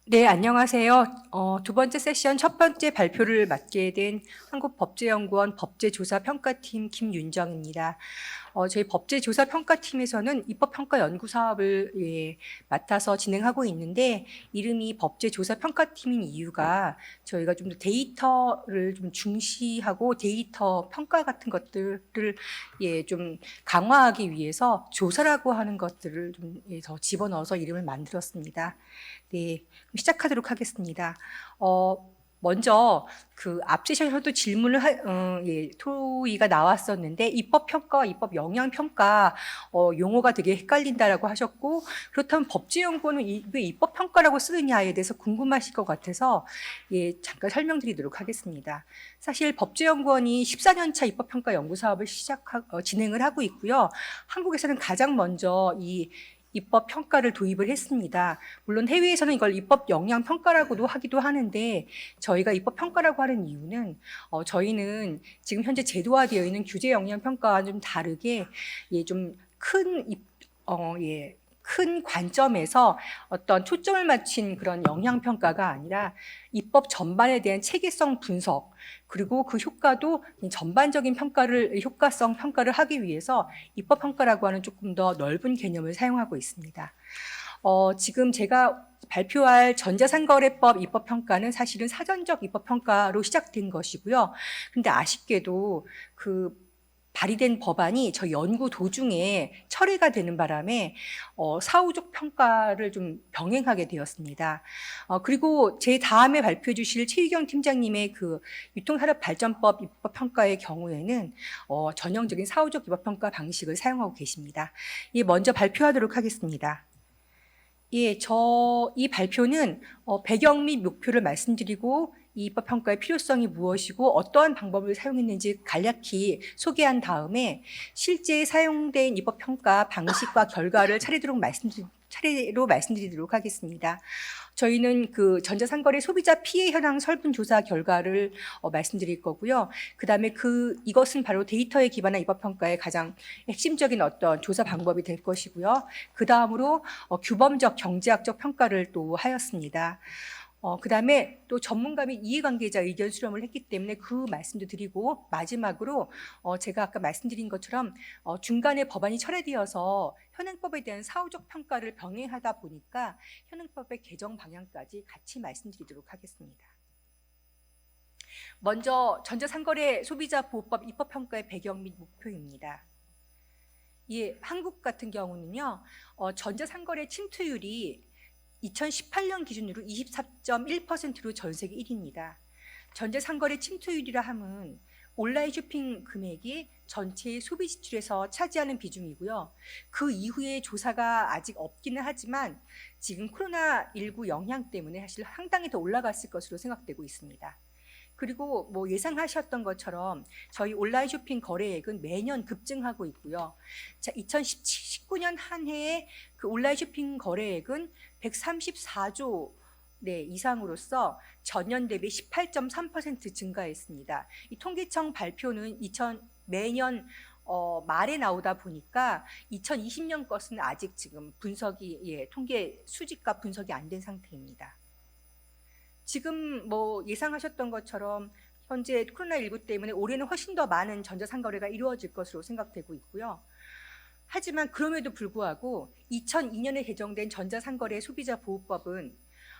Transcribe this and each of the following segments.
네, 안녕하세요. 두 번째 세션 첫 번째 발표를 맡게 된 한국법제연구원 법제조사평가팀 김윤정입니다. 저희 법제조사평가팀에서는 입법평가 연구 사업을 맡아서 진행하고 있는데, 이름이 법제조사평가팀인 이유가 저희가 좀 더 데이터를 좀 중시하고 데이터 평가 같은 것들을 좀 강화하기 위해서 조사라고 하는 것들을 좀 더 집어넣어서 이름을 만들었습니다. 네, 그럼 시작하도록 하겠습니다. 먼저 그 앞 세션에서도 질문을 토의가 나왔었는데 입법 평가와 입법 영향 평가 용어가 되게 헷갈린다라고 하셨고, 그렇다면 법제연구원은 왜 입법 평가라고 쓰느냐에 대해서 궁금하실 것 같아서 잠깐 설명드리도록 하겠습니다. 사실 법제연구원이 14년차 입법 평가 연구 사업을 진행을 하고 있고요. 한국에서는 가장 먼저 이 입법 평가를 도입을 했습니다. 물론 해외에서는 이걸 입법 영향 평가라고도 하기도 하는데, 저희가 입법 평가라고 하는 이유는 저희는 지금 현재 제도화되어 있는 규제 영향 평가와 좀 다르게 큰 관점에서 어떤 초점을 맞춘 그런 영향 평가가 아니라 입법 전반에 대한 체계성 분석, 그리고 그 효과도 전반적인 효과성 평가를 하기 위해서 입법 평가라고 하는 조금 더 넓은 개념을 사용하고 있습니다. 지금 제가 발표할 전자상거래법 입법평가는 사실은 사전적 입법평가로 시작된 것이고요. 근데 아쉽게도 그 발의된 법안이 저희 연구 도중에 철회가 되는 바람에 사후적 평가를 좀 병행하게 되었습니다. 그리고 제 다음에 발표해 주실 최유경 팀장님의 그 유통산업발전법 입법평가의 경우에는 전형적인 사후적 입법평가 방식을 사용하고 계십니다. 먼저 발표하도록 하겠습니다. 이 발표는 배경 및 목표를 말씀드리고 이 입법평가의 필요성이 무엇이고 어떠한 방법을 사용했는지 간략히 소개한 다음에 실제 사용된 입법평가 방식과 결과를 차례로 말씀드리도록 하겠습니다. 저희는 그 전자상거래 소비자 피해 현황 설문조사 결과를 말씀드릴 거고요. 그다음에 이것은 바로 데이터에 기반한 입법평가의 가장 핵심적인 어떤 조사 방법이 될 것이고요. 그 다음으로 규범적 경제학적 평가를 또 하였습니다. 그다음에 또 전문가 및 이해관계자 의견 수렴을 했기 때문에 그 말씀도 드리고, 마지막으로 제가 아까 말씀드린 것처럼 중간에 법안이 철회되어서 현행법에 대한 사후적 평가를 병행하다 보니까 현행법의 개정 방향까지 같이 말씀드리도록 하겠습니다. 먼저 전자상거래 소비자보호법 입법평가의 배경 및 목표입니다. 한국 같은 경우는요, 전자상거래 침투율이 2018년 기준으로 24.1%로 전 세계 1위입니다. 전자상거래 침투율이라 함은 온라인 쇼핑 금액이 전체 소비 지출에서 차지하는 비중이고요. 그 이후에 조사가 아직 없기는 하지만 지금 코로나19 영향 때문에 사실 상당히 더 올라갔을 것으로 생각되고 있습니다. 그리고 뭐 예상하셨던 것처럼 저희 온라인 쇼핑 거래액은 매년 급증하고 있고요. 자, 2019년 한 해에 그 온라인 쇼핑 거래액은 134조 이상으로서 전년 대비 18.3% 증가했습니다. 이 통계청 발표는 매년 말에 나오다 보니까 2020년 것은 아직 지금 통계 수집과 분석이 안 된 상태입니다. 지금 뭐 예상하셨던 것처럼 현재 코로나19 때문에 올해는 훨씬 더 많은 전자상거래가 이루어질 것으로 생각되고 있고요. 하지만 그럼에도 불구하고 2002년에 개정된 전자상거래 소비자보호법은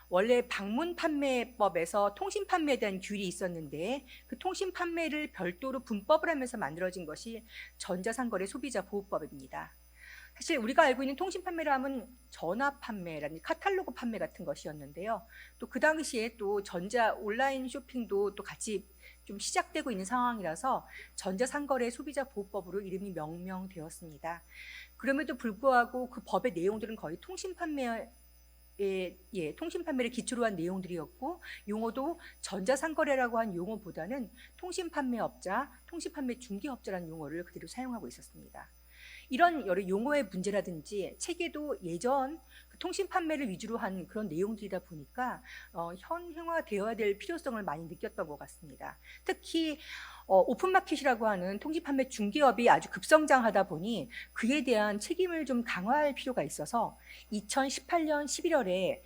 원래 방문판매법에서 통신판매에 대한 규율이 있었는데, 그 통신판매를 별도로 분법을 하면서 만들어진 것이 전자상거래 소비자보호법입니다. 사실 우리가 알고 있는 통신 판매를 하면 전화 판매라든지 카탈로그 판매 같은 것이었는데요. 또 그 당시에 또 전자 온라인 쇼핑도 또 같이 좀 시작되고 있는 상황이라서 전자상거래 소비자보호법으로 이름이 명명되었습니다. 그럼에도 불구하고 그 법의 내용들은 거의 통신 판매를 기초로 한 내용들이었고, 용어도 전자상거래라고 한 용어보다는 통신판매업자, 통신판매 중개업자라는 용어를 그대로 사용하고 있었습니다. 이런 여러 용어의 문제라든지 체계도 예전 그 통신 판매를 위주로 한 그런 내용들이다 보니까 현행화되어야 될 필요성을 많이 느꼈던 것 같습니다. 특히 오픈마켓이라고 하는 통신 판매 중개업이 아주 급성장하다 보니 그에 대한 책임을 좀 강화할 필요가 있어서 2018년 11월에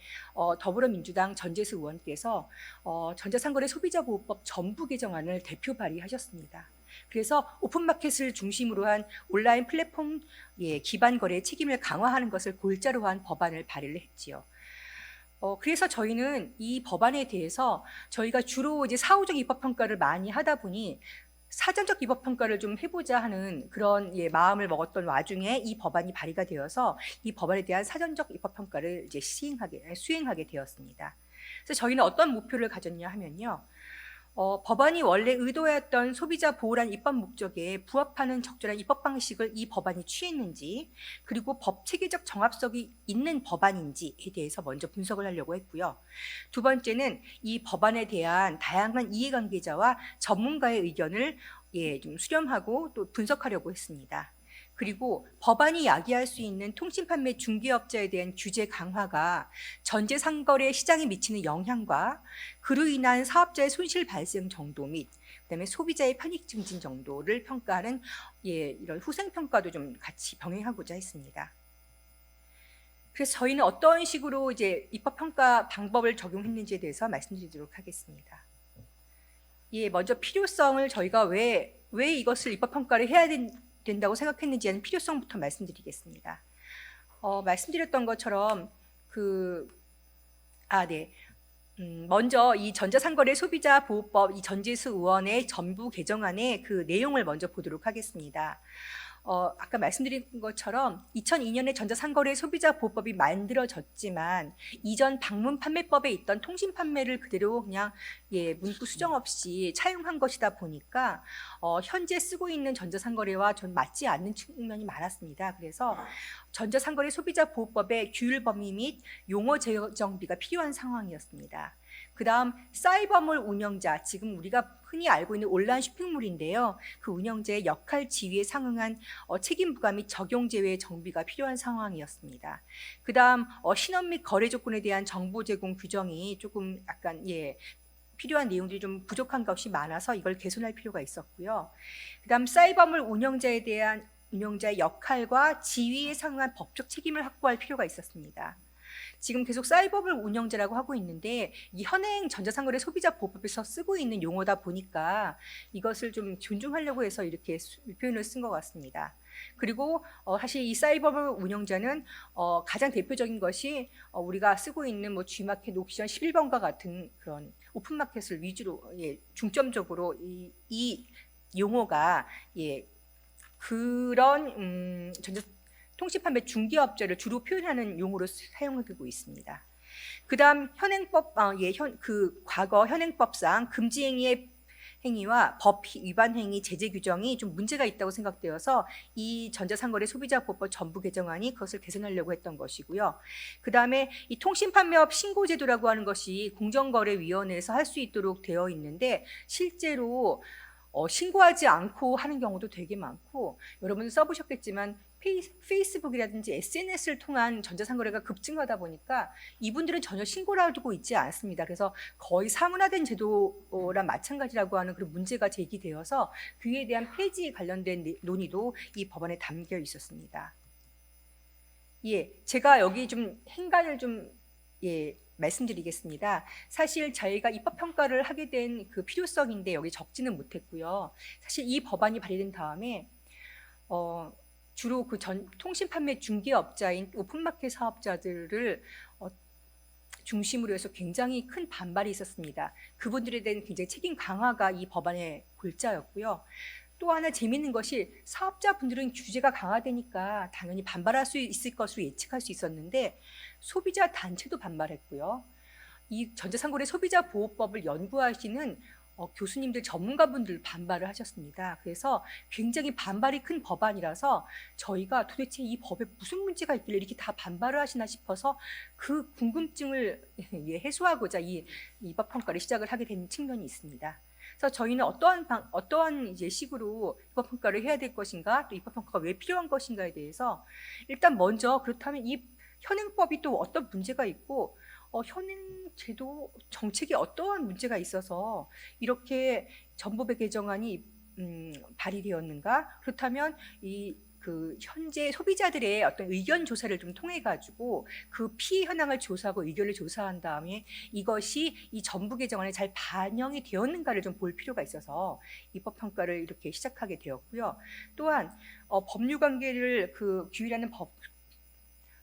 더불어민주당 전재수 의원께서 전자상거래 소비자보호법 전부 개정안을 대표 발의하셨습니다. 그래서 오픈마켓을 중심으로 한 온라인 플랫폼 기반 거래 책임을 강화하는 것을 골자로 한 법안을 발의를 했지요. 그래서 저희는 이 법안에 대해서 저희가 주로 이제 사후적 입법 평가를 많이 하다 보니 사전적 입법 평가를 좀 해보자 하는 그런 마음을 먹었던 와중에 이 법안이 발의가 되어서 이 법안에 대한 사전적 입법 평가를 이제 수행하게 되었습니다. 그래서 저희는 어떤 목표를 가졌냐 하면요. 법안이 원래 의도했던 소비자 보호란 입법 목적에 부합하는 적절한 입법 방식을 이 법안이 취했는지, 그리고 법 체계적 정합성이 있는 법안인지에 대해서 먼저 분석을 하려고 했고요. 두 번째는 이 법안에 대한 다양한 이해관계자와 전문가의 의견을 좀 수렴하고 또 분석하려고 했습니다. 그리고 법안이 야기할 수 있는 통신 판매 중개업자에 대한 규제 강화가 전제 상거래 시장에 미치는 영향과 그로 인한 사업자의 손실 발생 정도 및 그다음에 소비자의 편익 증진 정도를 평가하는 이런 후생 평가도 좀 같이 병행하고자 했습니다. 그래서 저희는 어떤 식으로 이제 입법 평가 방법을 적용했는지에 대해서 말씀드리도록 하겠습니다. 먼저 필요성을 저희가 왜 이것을 입법 평가를 해야 된다고 생각했는지 하는 필요성부터 말씀드리겠습니다. 말씀드렸던 것처럼 먼저 이 전자상거래 소비자보호법 이 전재수 의원의 전부 개정안의 그 내용을 먼저 보도록 하겠습니다. 아까 말씀드린 것처럼 2002년에 전자상거래 소비자보호법이 만들어졌지만 이전 방문 판매법에 있던 통신 판매를 그대로 그냥 문구 수정 없이 차용한 것이다 보니까 현재 쓰고 있는 전자상거래와 좀 맞지 않는 측면이 많았습니다. 그래서 전자상거래 소비자보호법의 규율 범위 및 용어 재정비가 필요한 상황이었습니다. 그 다음 사이버몰 운영자, 지금 우리가 흔히 알고 있는 온라인 쇼핑몰인데요. 그 운영자의 역할 지위에 상응한 책임 부과 및 적용 제외의 정비가 필요한 상황이었습니다. 그 다음 신원 및 거래 조건에 대한 정보 제공 규정이 조금 약간 필요한 내용들이 좀 부족한 것이 많아서 이걸 개선할 필요가 있었고요. 그 다음 사이버몰 운영자에 대한 운영자의 역할과 지위에 상응한 법적 책임을 확보할 필요가 있었습니다. 지금 계속 사이버몰 운영자라고 하고 있는데 이 현행 전자상거래 소비자보호법에서 쓰고 있는 용어다 보니까 이것을 좀 존중하려고 해서 이렇게 표현을 쓴 것 같습니다. 그리고 사실 이 사이버몰 운영자는 가장 대표적인 것이 우리가 쓰고 있는 G마켓 옥션 11번과 같은 그런 오픈마켓을 위주로 중점적으로 이 용어가 그런 통신판매 중개업자를 주로 표현하는 용어로 사용하고 있습니다. 그다음 현행법 과거 현행법상 금지 행위와 법 위반 행위 제재 규정이 좀 문제가 있다고 생각되어서 이 전자상거래 소비자보호법 전부 개정안이 그것을 개선하려고 했던 것이고요. 그다음에 이 통신판매업 신고제도라고 하는 것이 공정거래위원회에서 할 수 있도록 되어 있는데 실제로 신고하지 않고 하는 경우도 되게 많고 여러분도 써보셨겠지만 페이스북이라든지 SNS를 통한 전자상거래가 급증하다 보니까 이분들은 전혀 신고를 하고 있지 않습니다. 그래서 거의 사문화된 제도랑 마찬가지라고 하는 그런 문제가 제기되어서 그에 대한 폐지에 관련된 논의도 이 법안에 담겨 있었습니다. 제가 여기 좀 행간을 좀 말씀드리겠습니다. 사실 저희가 입법 평가를 하게 된 그 필요성인데 여기 적지는 못했고요. 사실 이 법안이 발의된 다음에 주로 그 통신 판매 중개업자인 오픈마켓 사업자들을 중심으로 해서 굉장히 큰 반발이 있었습니다. 그분들에 대한 굉장히 책임 강화가 이 법안의 골자였고요. 또 하나 재미있는 것이 사업자분들은 규제가 강화되니까 당연히 반발할 수 있을 것으로 예측할 수 있었는데 소비자 단체도 반발했고요. 이 전자상거래 소비자보호법을 연구하시는 교수님들 전문가분들 반발을 하셨습니다. 그래서 굉장히 반발이 큰 법안이라서 저희가 도대체 이 법에 무슨 문제가 있길래 이렇게 다 반발을 하시나 싶어서 그 궁금증을 해소하고자 이 입법 평가를 시작을 하게 된 측면이 있습니다. 그래서 저희는 어떠한 이제 식으로 입법평가를 해야 될 것인가, 또 입법평가가 왜 필요한 것인가에 대해서 일단 먼저 그렇다면 이 현행법이 또 어떤 문제가 있고 현행 제도 정책에 어떠한 문제가 있어서 이렇게 전법의 개정안이 발의되었는가? 그렇다면 그 현재 소비자들의 어떤 의견 조사를 좀 통해 가지고 그 피해 현황을 조사하고 의견을 조사한 다음에 이것이 이 전부 개정안에 잘 반영이 되었는가를 좀 볼 필요가 있어서 입법 평가를 이렇게 시작하게 되었고요. 또한 법률 관계를 그 규율하는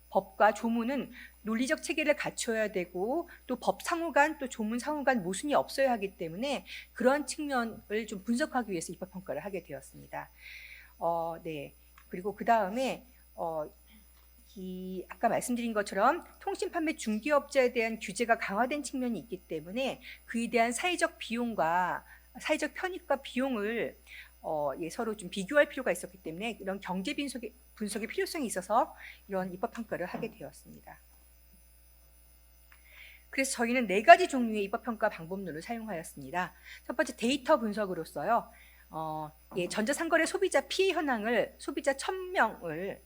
법과 조문은 논리적 체계를 갖춰야 되고 또 법 상호 간 또 조문 상호 간 모순이 없어야 하기 때문에 그러한 측면을 좀 분석하기 위해서 입법 평가를 하게 되었습니다. 네. 그리고 그 다음에 아까 말씀드린 것처럼 통신 판매 중개업자에 대한 규제가 강화된 측면이 있기 때문에 그에 대한 사회적 비용과 사회적 편익과 비용을 서로 좀 비교할 필요가 있었기 때문에 이런 경제 분석의 필요성이 있어서 이런 입법 평가를 하게 되었습니다. 그래서 저희는 4가지 종류의 입법 평가 방법론을 사용하였습니다. 첫 번째 데이터 분석으로서요. 전자상거래 소비자 피해 현황을 소비자 1000명을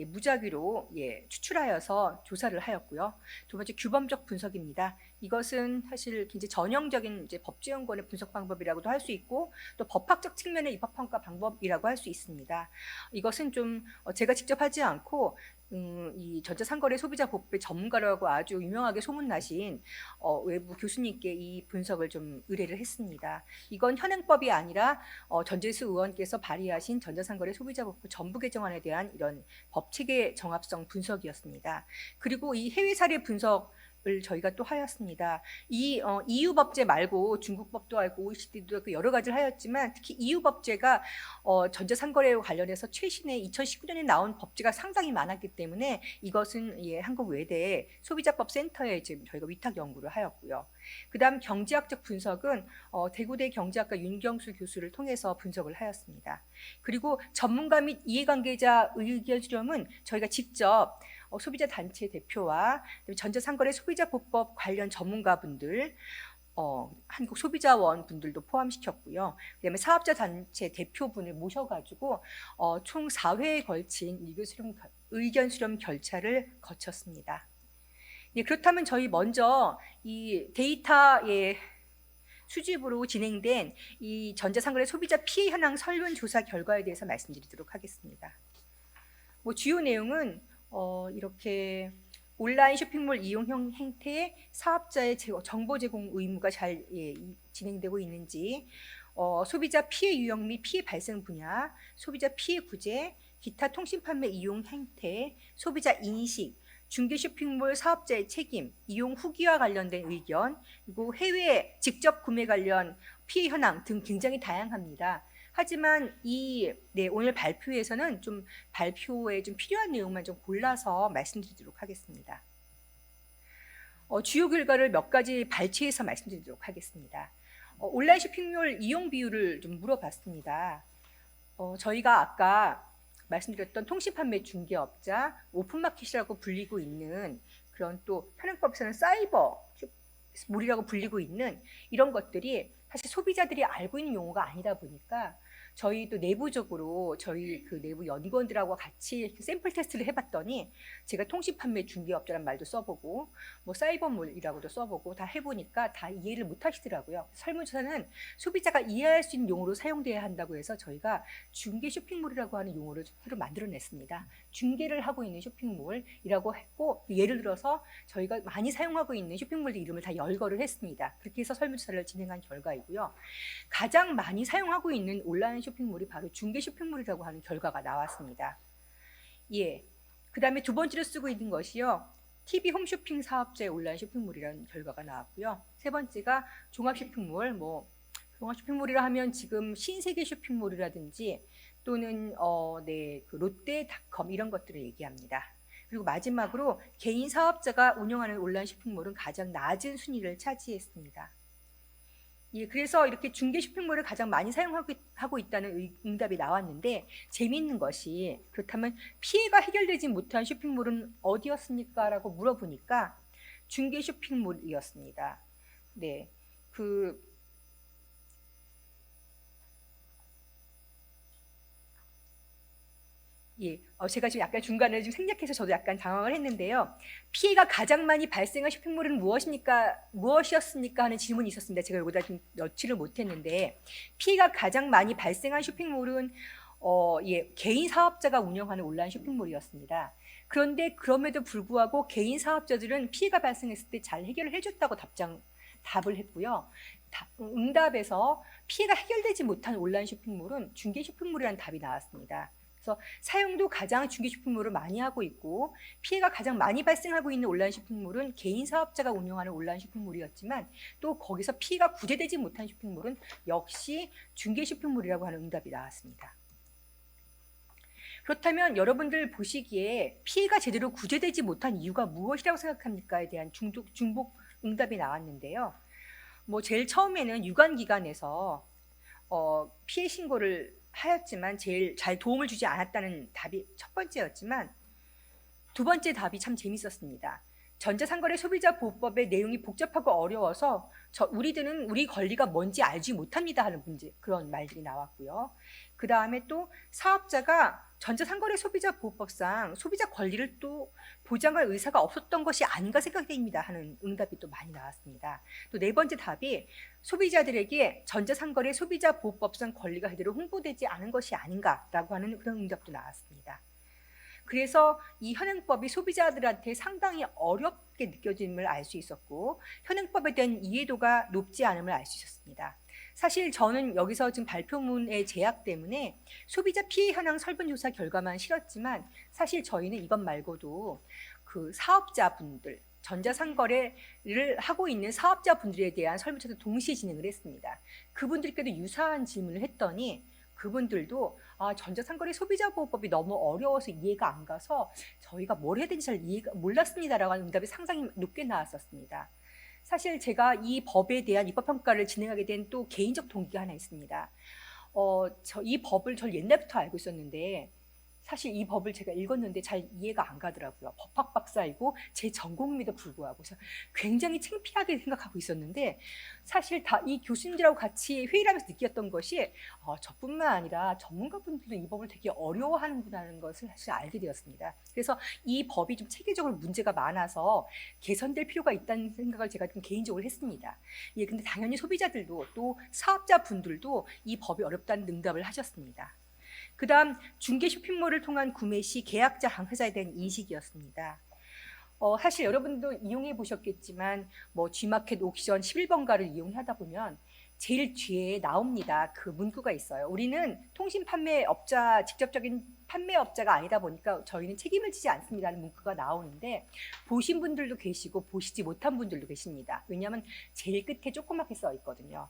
무작위로 추출하여서 조사를 하였고요. 두 번째 규범적 분석입니다. 이것은 사실 굉장히 전형적인 법제연구원의 분석 방법이라고도 할 수 있고 또 법학적 측면의 입법평가 방법이라고 할 수 있습니다. 이것은 좀 제가 직접 하지 않고 이 전자상거래 소비자법의 전문가라고 아주 유명하게 소문나신 외부 교수님께 이 분석을 좀 의뢰를 했습니다. 이건 현행법이 아니라 전재수 의원께서 발의하신 전자상거래 소비자법 전부 개정안에 대한 이런 법체계 정합성 분석이었습니다. 그리고 이 해외 사례 분석 을 저희가 또 하였습니다. 이 EU 법제 말고 중국 법도 하고 OECD도 하고 여러 가지를 하였지만 특히 EU 법제가 전자상거래와 관련해서 최신의 2019년에 나온 법제가 상당히 많았기 때문에 이것은 한국 외대 소비자법 센터에 지금 저희가 위탁 연구를 하였고요. 그다음 경제학적 분석은 대구대 경제학과 윤경수 교수를 통해서 분석을 하였습니다. 그리고 전문가 및 이해관계자 의견 수렴은 저희가 직접 소비자 단체 대표와 전자상거래 소비자보법 관련 전문가분들, 한국 소비자원 분들도 포함시켰고요. 그다음에 사업자 단체 대표분을 모셔가지고 총 4회에 걸친 의견 수렴 절차를 거쳤습니다. 네, 그렇다면 저희 먼저 이 데이터의 수집으로 진행된 이 전자상거래 소비자 피해 현황 설문조사 결과에 대해서 말씀드리도록 하겠습니다. 주요 내용은 이렇게 온라인 쇼핑몰 이용 행태에 사업자의 정보 제공 의무가 잘 진행되고 있는지, 소비자 피해 유형 및 피해 발생 분야, 소비자 피해 구제, 기타 통신 판매 이용 행태, 소비자 인식, 중개 쇼핑몰 사업자의 책임, 이용 후기와 관련된 의견, 그리고 해외 직접 구매 관련 피해 현황 등 굉장히 다양합니다. 하지만 오늘 발표에서는 좀 발표에 좀 필요한 내용만 좀 골라서 말씀드리도록 하겠습니다. 주요 결과를 몇 가지 발췌해서 말씀드리도록 하겠습니다. 온라인 쇼핑몰 이용 비율을 좀 물어봤습니다. 저희가 아까 말씀드렸던 통신판매 중개업자, 오픈마켓이라고 불리고 있는 그런 또 현행법에서는 사이버 몰이라고 불리고 있는 이런 것들이 사실 소비자들이 알고 있는 용어가 아니다 보니까 저희도 내부적으로 저희 그 내부 연구원들하고 같이 샘플 테스트를 해봤더니 제가 통신판매 중개업자란 말도 써보고 사이버몰이라고도 써보고 다 해보니까 다 이해를 못 하시더라고요. 설문조사는 소비자가 이해할 수 있는 용어로 사용돼야 한다고 해서 저희가 중개 쇼핑몰이라고 하는 용어를 새로 만들어냈습니다. 중개를 하고 있는 쇼핑몰이라고 했고 예를 들어서 저희가 많이 사용하고 있는 쇼핑몰 이름을 다 열거를 했습니다. 그렇게 해서 설문조사를 진행한 결과이고요. 가장 많이 사용하고 있는 온라인 쇼핑몰이 바로 중개 쇼핑몰이라고 하는 결과가 나왔습니다. 그 다음에 두 번째로 쓰고 있는 것이요. TV 홈쇼핑 사업자의 온라인 쇼핑몰이라는 결과가 나왔고요. 세 번째가 종합 쇼핑몰, 종합 쇼핑몰이라 하면 지금 신세계 쇼핑몰이라든지 또는 그 롯데닷컴 이런 것들을 얘기합니다. 그리고 마지막으로 개인 사업자가 운영하는 온라인 쇼핑몰은 가장 낮은 순위를 차지했습니다. 그래서 이렇게 중개 쇼핑몰을 가장 많이 사용하고 있다는 응답이 나왔는데 재미있는 것이 그렇다면 피해가 해결되지 못한 쇼핑몰은 어디였습니까? 라고 물어보니까 중개 쇼핑몰이었습니다. 네, 예, 제가 지금 약간 중간에 좀 생략해서 저도 약간 당황을 했는데요. 피해가 가장 많이 발생한 쇼핑몰은 무엇이었습니까? 하는 질문이 있었습니다. 제가 여기다 좀 넣지를 못했는데 피해가 가장 많이 발생한 쇼핑몰은 개인 사업자가 운영하는 온라인 쇼핑몰이었습니다. 그런데 그럼에도 불구하고 개인 사업자들은 피해가 발생했을 때 잘 해결을 해줬다고 답을 했고요. 응답에서 피해가 해결되지 못한 온라인 쇼핑몰은 중개 쇼핑몰이라는 답이 나왔습니다. 그래서 사용도 가장 중개 쇼핑몰을 많이 하고 있고 피해가 가장 많이 발생하고 있는 온라인 쇼핑몰은 개인 사업자가 운영하는 온라인 쇼핑몰이었지만 또 거기서 피해가 구제되지 못한 쇼핑몰은 역시 중개 쇼핑몰이라고 하는 응답이 나왔습니다. 그렇다면 여러분들 보시기에 피해가 제대로 구제되지 못한 이유가 무엇이라고 생각합니까에 대한 중복 응답이 나왔는데요. 제일 처음에는 유관기관에서 피해 신고를 하였지만 제일 잘 도움을 주지 않았다는 답이 첫 번째였지만 두 번째 답이 참 재밌었습니다. 전자상거래 소비자보호법의 내용이 복잡하고 어려워서 우리들은 우리 권리가 뭔지 알지 못합니다 하는 그런 말들이 나왔고요. 그 다음에 또 사업자가 전자상거래 소비자보호법상 소비자 권리를 또 보장할 의사가 없었던 것이 아닌가 생각됩니다 하는 응답이 또 많이 나왔습니다. 또 네 번째 답이 소비자들에게 전자상거래 소비자보호법상 권리가 제대로 홍보되지 않은 것이 아닌가라고 하는 그런 응답도 나왔습니다. 그래서 이 현행법이 소비자들한테 상당히 어렵게 느껴짐을 알 수 있었고 현행법에 대한 이해도가 높지 않음을 알 수 있었습니다. 사실 저는 여기서 지금 발표문의 제약 때문에 소비자 피해 현황 설문조사 결과만 실었지만 사실 저희는 이것 말고도 그 사업자분들, 전자상거래를 하고 있는 사업자분들에 대한 설문조사도 동시에 진행을 했습니다. 그분들께도 유사한 질문을 했더니 그분들도 전자상거래 소비자보호법이 너무 어려워서 이해가 안 가서 저희가 뭘 해야 되는지 잘 이해가 몰랐습니다라고 하는 응답이 상당히 높게 나왔었습니다. 사실 제가 이 법에 대한 입법평가를 진행하게 된 또 개인적 동기가 하나 있습니다. 이 법을 저 옛날부터 알고 있었는데 사실 이 법을 제가 읽었는데 잘 이해가 안 가더라고요. 법학 박사이고 제 전공임에도 불구하고 그래서 굉장히 창피하게 생각하고 있었는데 사실 다 이 교수님들하고 같이 회의를 하면서 느꼈던 것이 저뿐만 아니라 전문가분들도 이 법을 되게 어려워하는구나라는 것을 사실 알게 되었습니다. 그래서 이 법이 좀 체계적으로 문제가 많아서 개선될 필요가 있다는 생각을 제가 좀 개인적으로 했습니다. 예, 근데 당연히 소비자들도 또 사업자분들도 이 법이 어렵다는 응답을 하셨습니다. 그 다음 중개 쇼핑몰을 통한 구매 시 계약자 당사자에 대한 인식이었습니다. 사실 여러분도 이용해 보셨겠지만 G마켓 옥션 11번가를 이용하다 보면 제일 뒤에 나옵니다. 그 문구가 있어요. 우리는 통신 판매업자, 직접적인 판매업자가 아니다 보니까 저희는 책임을 지지 않습니다라는 문구가 나오는데 보신 분들도 계시고 보시지 못한 분들도 계십니다. 왜냐하면 제일 끝에 조그맣게 써 있거든요.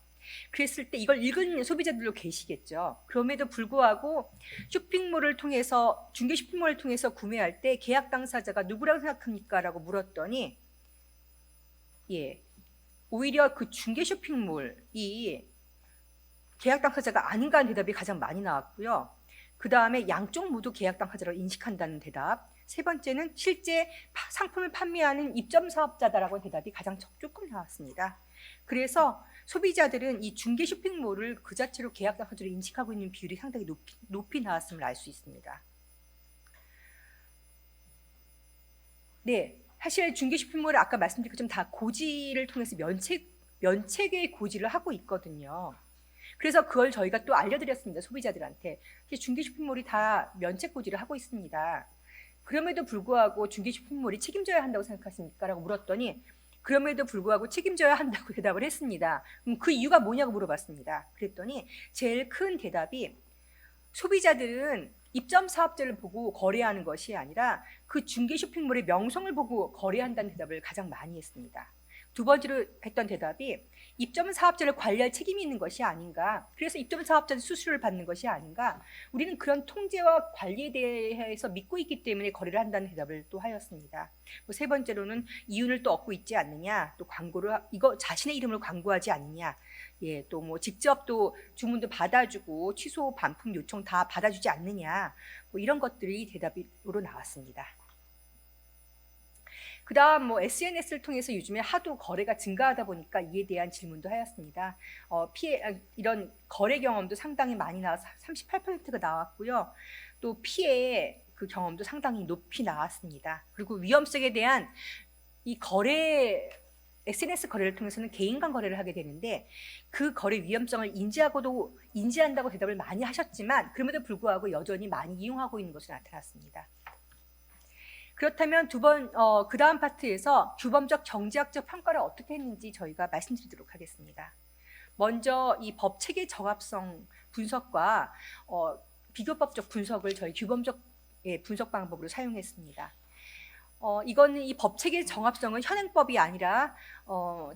그랬을 때 이걸 읽은 소비자들도 계시겠죠. 그럼에도 불구하고 쇼핑몰을 통해서 중개 쇼핑몰을 통해서 구매할 때 계약 당사자가 누구라고 생각합니까? 라고 물었더니 오히려 그 중개 쇼핑몰이 계약 당사자가 아닌가 하는 대답이 가장 많이 나왔고요. 그 다음에 양쪽 모두 계약 당사자로 인식한다는 대답. 세 번째는 실제 상품을 판매하는 입점 사업자다라고 하는 대답이 가장 조금 나왔습니다. 그래서 소비자들은 이 중개 쇼핑몰을 그 자체로 계약 당사자로 인식하고 있는 비율이 상당히 높이 나왔음을 알 수 있습니다. 네, 사실 중개 쇼핑몰은 아까 말씀드린 것처럼 다 고지를 통해서 면책의 고지를 하고 있거든요. 그래서 그걸 저희가 또 알려드렸습니다. 소비자들한테. 중개 쇼핑몰이 다 면책 고지를 하고 있습니다. 그럼에도 불구하고 중개 쇼핑몰이 책임져야 한다고 생각하십니까? 라고 물었더니 그럼에도 불구하고 책임져야 한다고 대답을 했습니다. 그럼 그 이유가 뭐냐고 물어봤습니다. 그랬더니 제일 큰 대답이 소비자들은 입점 사업자를 보고 거래하는 것이 아니라 그 중개 쇼핑몰의 명성을 보고 거래한다는 대답을 가장 많이 했습니다. 두 번째로 했던 대답이 입점 사업자를 관리할 책임이 있는 것이 아닌가. 그래서 입점 사업자는 수수료를 받는 것이 아닌가. 우리는 그런 통제와 관리에 대해서 믿고 있기 때문에 거래를 한다는 대답을 또 하였습니다. 세 번째로는 이윤을 또 얻고 있지 않느냐. 또 광고를 이거 자신의 이름으로 광고하지 않느냐. 예, 또 직접 또 주문도 받아주고 취소 반품 요청 다 받아주지 않느냐. 이런 것들이 대답으로 나왔습니다. 그 다음 SNS를 통해서 요즘에 하도 거래가 증가하다 보니까 이에 대한 질문도 하였습니다. 이런 거래 경험도 상당히 많이 나와서 38%가 나왔고요. 또 피해 그 경험도 상당히 높이 나왔습니다. 그리고 위험성에 대한 이 거래 SNS 거래를 통해서는 개인 간 거래를 하게 되는데 그 거래 위험성을 인지한다고 대답을 많이 하셨지만 그럼에도 불구하고 여전히 많이 이용하고 있는 것으로 나타났습니다. 그렇다면 그 다음 파트에서 규범적 경제학적 평가를 어떻게 했는지 저희가 말씀드리도록 하겠습니다. 먼저 이 법 체계 적합성 분석과 비교법적 분석을 저희 규범적 분석 방법으로 사용했습니다. 이거는 이 법 체계 정합성은 현행법이 아니라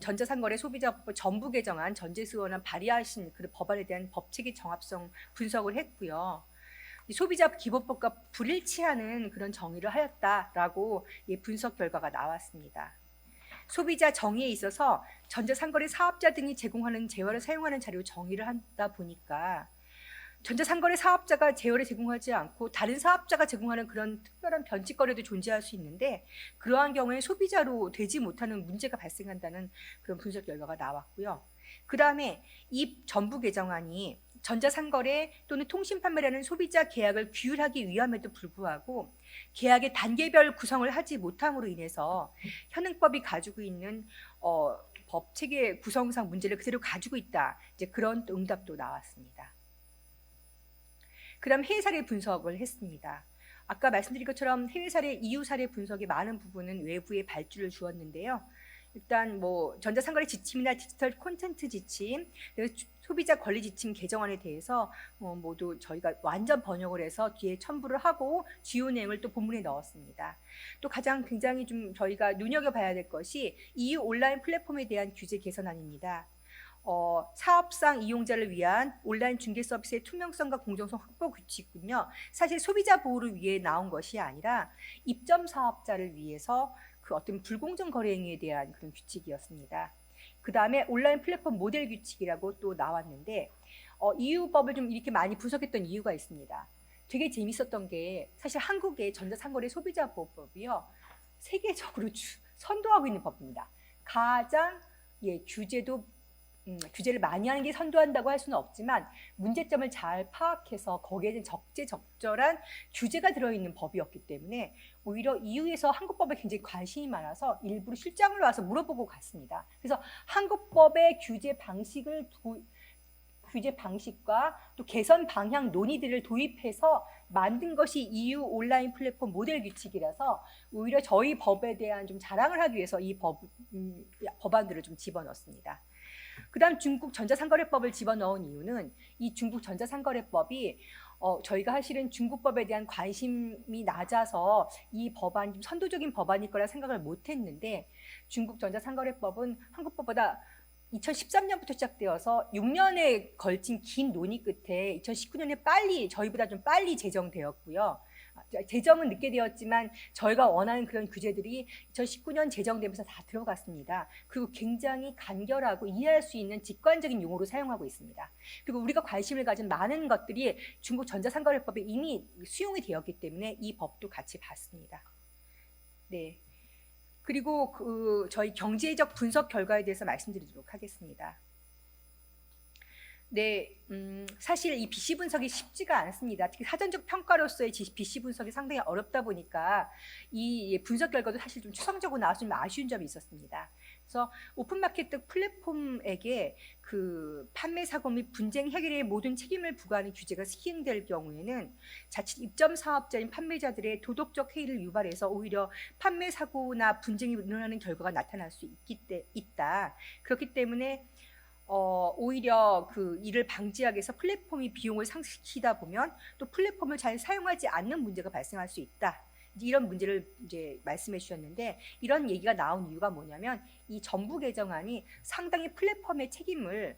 전자상거래 소비자법 전부 개정안 전재수원안 발의하신 그 법안에 대한 법 체계 정합성 분석을 했고요. 소비자 기본법과 불일치하는 그런 정의를 하였다라고 분석 결과가 나왔습니다. 소비자 정의에 있어서 전자상거래 사업자 등이 제공하는 재화를 사용하는 자료 정의를 하다 보니까 전자상거래 사업자가 재화를 제공하지 않고 다른 사업자가 제공하는 그런 특별한 변칙거래도 존재할 수 있는데 그러한 경우에 소비자로 되지 못하는 문제가 발생한다는 그런 분석 결과가 나왔고요. 그 다음에 이 전부 개정안이 전자상거래 또는 통신판매라는 소비자 계약을 규율하기 위함에도 불구하고 계약의 단계별 구성을 하지 못함으로 인해서 현행법이 가지고 있는 법 체계 구성상 문제를 그대로 가지고 있다. 이제 그런 응답도 나왔습니다. 그다음 해외 사례 분석을 했습니다. 아까 말씀드린 것처럼 해외 사례, EU 사례 분석의 많은 부분은 외부에 발주를 주었는데요. 일단 전자상거래 지침이나 디지털 콘텐츠 지침, 소비자 권리 지침 개정안에 대해서 모두 저희가 완전 번역을 해서 뒤에 첨부를 하고 주요 내용을 또 본문에 넣었습니다. 또 가장 굉장히 좀 저희가 눈여겨봐야 될 것이 EU 온라인 플랫폼에 대한 규제 개선안입니다. 사업상 이용자를 위한 온라인 중개 서비스의 투명성과 공정성 확보 규칙은요. 사실 소비자 보호를 위해 나온 것이 아니라 입점 사업자를 위해서 그 어떤 불공정 거래 행위에 대한 그런 규칙이었습니다. 그 다음에 온라인 플랫폼 모델 규칙이라고 또 나왔는데 EU법을 좀 이렇게 많이 분석했던 이유가 있습니다. 되게 재밌었던 게 사실 한국의 전자상거래 소비자보호법이요. 세계적으로 선도하고 있는 법입니다. 가장 규제를 많이 하는 게 선도한다고 할 수는 없지만 문제점을 잘 파악해서 거기에 적재적절한 규제가 들어있는 법이었기 때문에 오히려 EU에서 한국법에 굉장히 관심이 많아서 일부러 실장을 와서 물어보고 갔습니다. 그래서 한국법의 규제 방식과 또 개선 방향 논의들을 도입해서 만든 것이 EU 온라인 플랫폼 모델 규칙이라서 오히려 저희 법에 대한 좀 자랑을 하기 위해서 이 법안들을 좀 집어넣었습니다. 그 다음 중국 전자상거래법을 집어넣은 이유는 이 중국 전자상거래법이 저희가 사실은 중국법에 대한 관심이 낮아서 이 법안이 좀 선도적인 법안일 거라 생각을 못했는데 중국 전자상거래법은 한국법보다 2013년부터 시작되어서 6년에 걸친 긴 논의 끝에 2019년에 저희보다 좀 빨리 제정되었고요. 제정은 늦게 되었지만 저희가 원하는 그런 규제들이 2019년 제정되면서 다 들어갔습니다. 그리고 굉장히 간결하고 이해할 수 있는 직관적인 용어로 사용하고 있습니다. 그리고 우리가 관심을 가진 많은 것들이 중국 전자상거래법에 이미 수용이 되었기 때문에 이 법도 같이 봤습니다. 네. 그리고 저희 경제적 분석 결과에 대해서 말씀드리도록 하겠습니다. 네, 사실 이 BC 분석이 쉽지가 않습니다. 특히 사전적 평가로서의 BC 분석이 상당히 어렵다 보니까 이 분석 결과도 사실 좀 추상적으로 나와서 좀 아쉬운 점이 있었습니다. 그래서 오픈마켓 플랫폼에게 그 판매 사고 및 분쟁 해결의 모든 책임을 부과하는 규제가 시행될 경우에는 자칫 입점 사업자인 판매자들의 도덕적 해이를 유발해서 오히려 판매 사고나 분쟁이 일어나는 결과가 나타날 수 있다. 그렇기 때문에 오히려 그 이를 방지하기 위해서 플랫폼이 비용을 상승시키다 보면 또 플랫폼을 잘 사용하지 않는 문제가 발생할 수 있다. 이런 문제를 이제 말씀해 주셨는데 이런 얘기가 나온 이유가 뭐냐면 이 전부 개정안이 상당히 플랫폼의 책임을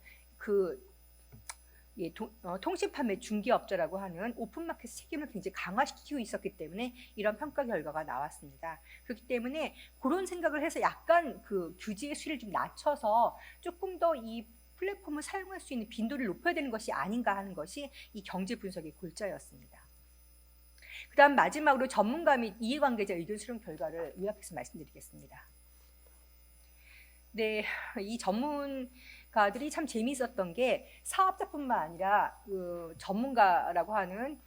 통신 판매 중개업자라고 하는 오픈마켓 책임을 굉장히 강화시키고 있었기 때문에 이런 평가 결과가 나왔습니다. 그렇기 때문에 그런 생각을 해서 약간 그 규제의 수위를 좀 낮춰서 조금 더 이 플랫폼을 사용할 수 있는 빈도를 높여야 되는 것이 아닌가 하는 것이 이 경제 분석의 골자였습니다. 그 다음 마지막으로 전문가 및 이해관계자 의견 수렴 결과를 요약해서 말씀드리겠습니다. 네, 이 전문가들이 참 재미있었던 게 사업자뿐만 아니라 그 전문가라고 하는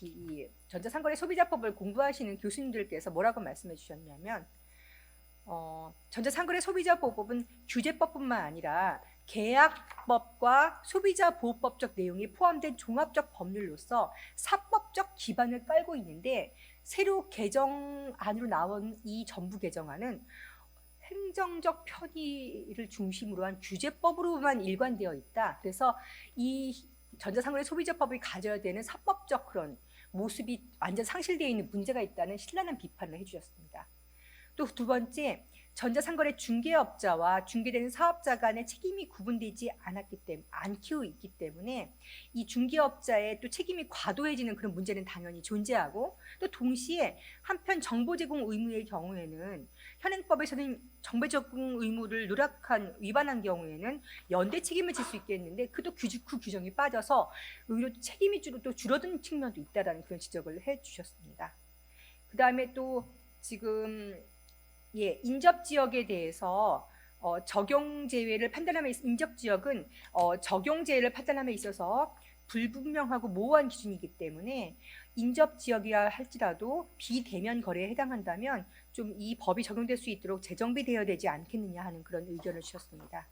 이 전자상거래 소비자법을 공부하시는 교수님들께서 뭐라고 말씀해 주셨냐면 전자상거래 소비자보호법은 규제법뿐만 아니라 계약법과 소비자보호법적 내용이 포함된 종합적 법률로서 사법적 기반을 깔고 있는데 새로 개정안으로 나온 이 정부 개정안은 행정적 편의를 중심으로 한 규제법으로만 일관되어 있다. 그래서 이 전자상거래 소비자법이 가져야 되는 사법적 그런 모습이 완전 상실되어 있는 문제가 있다는 신랄한 비판을 해주셨습니다. 또 두 번째, 전자상거래 중개업자와 중개되는 사업자 간의 책임이 구분되지 않고 있기 때문에 이 중개업자의 또 책임이 과도해지는 그런 문제는 당연히 존재하고, 또 동시에 한편 정보 제공 의무의 경우에는 현행법에서는 정보 제공 의무를 위반한 경우에는 연대 책임을 질 수 있겠는데 그 규정이 빠져서 오히려 책임이 또 줄어든 측면도 있다라는 그런 지적을 해주셨습니다. 그 다음에 또 지금 인접 지역에 대해서 적용 제외를 판단함에 인접 지역은 적용 제외를 판단함에 있어서 불분명하고 모호한 기준이기 때문에 인접 지역이라 할지라도 비대면 거래에 해당한다면 좀 이 법이 적용될 수 있도록 재정비되어야 되지 않겠느냐 하는 그런 의견을 주셨습니다.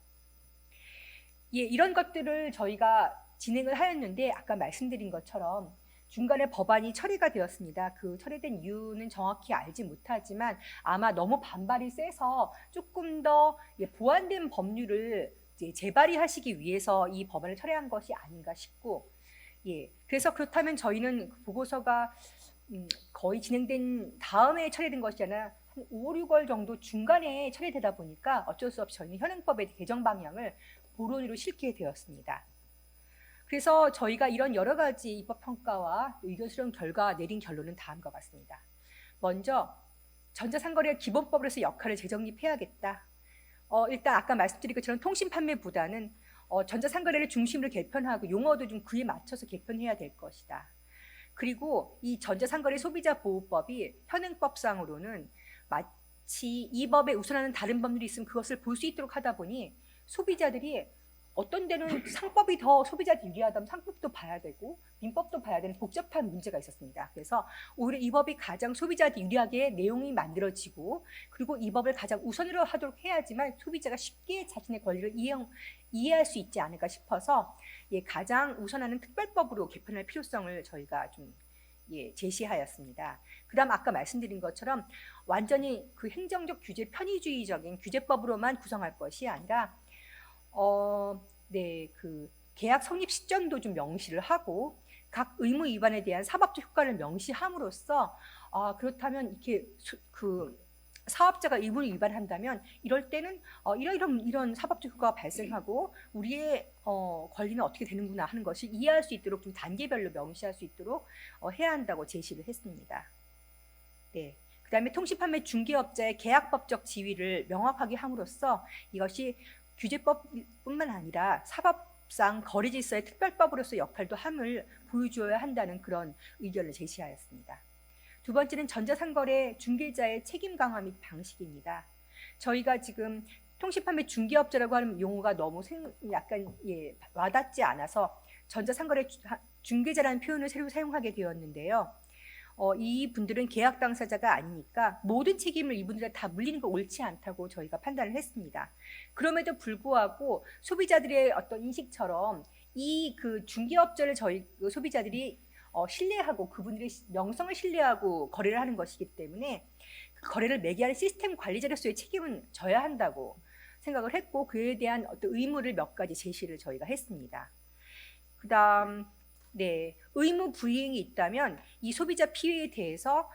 이런 것들을 저희가 진행을 하였는데 아까 말씀드린 것처럼 중간에 법안이 처리가 되었습니다. 그 처리된 이유는 정확히 알지 못하지만 아마 너무 반발이 세서 조금 더 보완된 법률을 재발의하시기 위해서 이 법안을 처리한 것이 아닌가 싶고, 그래서 그렇다면 저희는 보고서가 거의 진행된 다음에 처리된 것이 아니라 한 5, 6월 정도 중간에 처리되다 보니까 어쩔 수 없이 저희는 현행법의 개정 방향을 보론으로 실게 되었습니다. 그래서 저희가 이런 여러 가지 입법평가와 의견 수렴 결과 내린 결론은 다음과 같습니다. 먼저 전자상거래 기본법으로서 역할을 재정립해야겠다. 일단 아까 말씀드린 것처럼 통신판매보다는 전자상거래를 중심으로 개편하고 용어도 좀 그에 맞춰서 개편해야 될 것이다. 그리고 이 전자상거래 소비자보호법이 현행법상으로는 마치 이 법에 우선하는 다른 법률이 있으면 그것을 볼 수 있도록 하다 보니 소비자들이 어떤 데는 상법이 더 소비자한테 유리하다면 상법도 봐야 되고 민법도 봐야 되는 복잡한 문제가 있었습니다. 그래서 오히려 이 법이 가장 소비자한테 유리하게 내용이 만들어지고, 그리고 이 법을 가장 우선으로 하도록 해야지만 소비자가 쉽게 자신의 권리를 이해할 수 있지 않을까 싶어서 가장 우선하는 특별법으로 개편할 필요성을 저희가 좀 제시하였습니다. 그다음 아까 말씀드린 것처럼 완전히 그 행정적 규제 편의주의적인 규제법으로만 구성할 것이 아니라 그 계약 성립 시점도 좀 명시를 하고 각 의무 위반에 대한 사법적 효과를 명시함으로써 그렇다면 이렇게 그 사업자가 의무를 위반한다면 이럴 때는 이런 사법적 효과가 발생하고 우리의 권리는 어떻게 되는구나 하는 것을 이해할 수 있도록 좀 단계별로 명시할 수 있도록 해야 한다고 제시를 했습니다. 그다음에 통신판매 중개업자의 계약법적 지위를 명확하게 함으로써 이것이 규제법뿐만 아니라 사법상 거래질서의 특별법으로서 역할도 함을 보여줘야 한다는 그런 의견을 제시하였습니다. 두 번째는 전자상거래 중개자의 책임 강화 및 방식입니다. 저희가 지금 통신판매 중개업자라고 하는 용어가 너무 약간 와닿지 않아서 전자상거래 중개자라는 표현을 새로 사용하게 되었는데요. 이 분들은 계약 당사자가 아니니까 모든 책임을 이분들한테 다 물리는 거 옳지 않다고 저희가 판단을 했습니다. 그럼에도 불구하고 소비자들의 어떤 인식처럼 이 그 중개업자를 저희 소비자들이 신뢰하고 그분들의 명성을 신뢰하고 거래를 하는 것이기 때문에 그 거래를 매개하는 시스템 관리자로서의 책임은 져야 한다고 생각을 했고, 그에 대한 어떤 의무를 몇 가지 제시를 저희가 했습니다. 그다음 의무 불이행이 있다면 이 소비자 피해에 대해서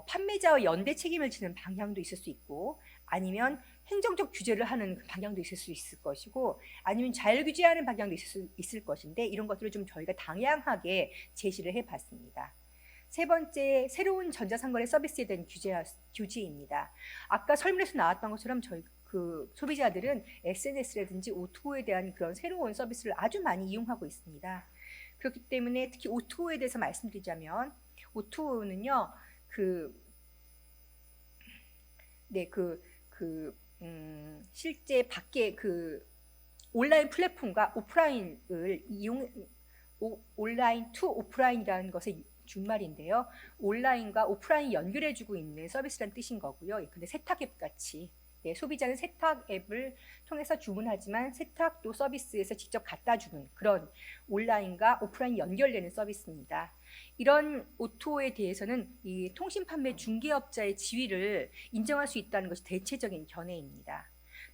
판매자와 연대 책임을 지는 방향도 있을 수 있고, 아니면 행정적 규제를 하는 방향도 있을 수 있을 것이고, 아니면 자율 규제하는 방향도 있을 것인데 이런 것들을 좀 저희가 다양하게 제시를 해봤습니다. 세 번째, 새로운 전자상거래 서비스에 대한 규제입니다. 아까 설문에서 나왔던 것처럼 저희 그 소비자들은 SNS라든지 O2O에 대한 그런 새로운 서비스를 아주 많이 이용하고 있습니다. 그렇기 때문에 특히 O2O에 대해서 말씀드리자면 O2O는요 실제 밖에 그 온라인 플랫폼과 오프라인을 온라인 투 오프라인이라는 것의 준말인데요. 온라인과 오프라인 연결해주고 있는 서비스란 뜻인 거고요. 근데 세탁 앱 같이 소비자는 세탁 앱을 통해서 주문하지만 세탁도 서비스에서 직접 갖다 주는 그런 온라인과 오프라인 연결되는 서비스입니다. 이런 오토에 대해서는 이 통신 판매 중개업자의 지위를 인정할 수 있다는 것이 대체적인 견해입니다.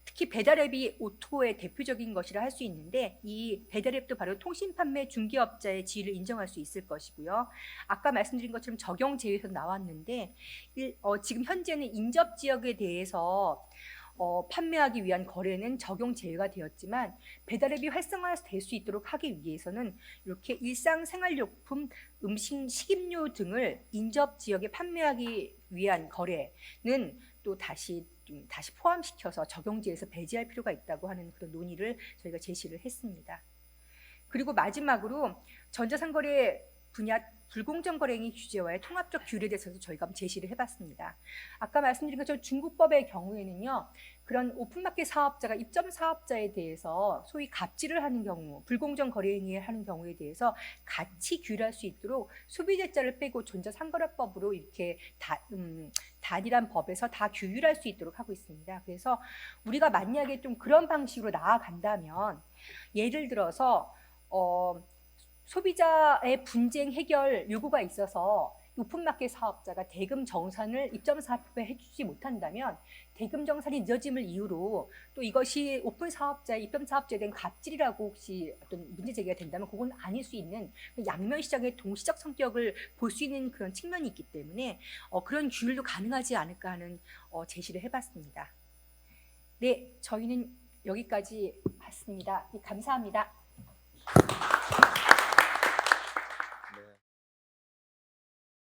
특히 배달앱이 오토의 대표적인 것이라 할 수 있는데 이 배달앱도 바로 통신 판매 중개업자의 지위를 인정할 수 있을 것이고요. 아까 말씀드린 것처럼 적용 제외에서 나왔는데 지금 현재는 인접 지역에 대해서 판매하기 위한 거래는 적용 제외가 되었지만 배달앱이 활성화될 수 있도록 하기 위해서는 이렇게 일상생활용품, 음식, 식임료 등을 인접 지역에 판매하기 위한 거래는 또 다시 포함시켜서 적용지에서 배제할 필요가 있다고 하는 그런 논의를 저희가 제시를 했습니다. 그리고 마지막으로 전자상거래 분야 불공정 거래 행위 규제와의 통합적 규율에 대해서도 저희가 제시를 해봤습니다. 아까 말씀드린 것처럼 중국법의 경우에는요, 그런 오픈마켓 사업자가 입점 사업자에 대해서 소위 갑질을 하는 경우, 불공정 거래 행위를 하는 경우에 대해서 같이 규율할 수 있도록 소비자자를 빼고 전자상거래법으로 이렇게 단일한 법에서 다 규율할 수 있도록 하고 있습니다. 그래서 우리가 만약에 좀 그런 방식으로 나아간다면, 예를 들어서 소비자의 분쟁 해결 요구가 있어서 오픈마켓 사업자가 대금 정산을 입점 사업에 해주지 못한다면 대금 정산이 늦어짐을 이유로 또 이것이 오픈 사업자의 입점 사업자에 대한 갑질이라고 혹시 어떤 문제 제기가 된다면 그건 아닐 수 있는 양면 시장의 동시적 성격을 볼 수 있는 그런 측면이 있기 때문에 그런 규율도 가능하지 않을까 하는 제시를 해봤습니다. 네, 저희는 여기까지 했습니다. 감사합니다.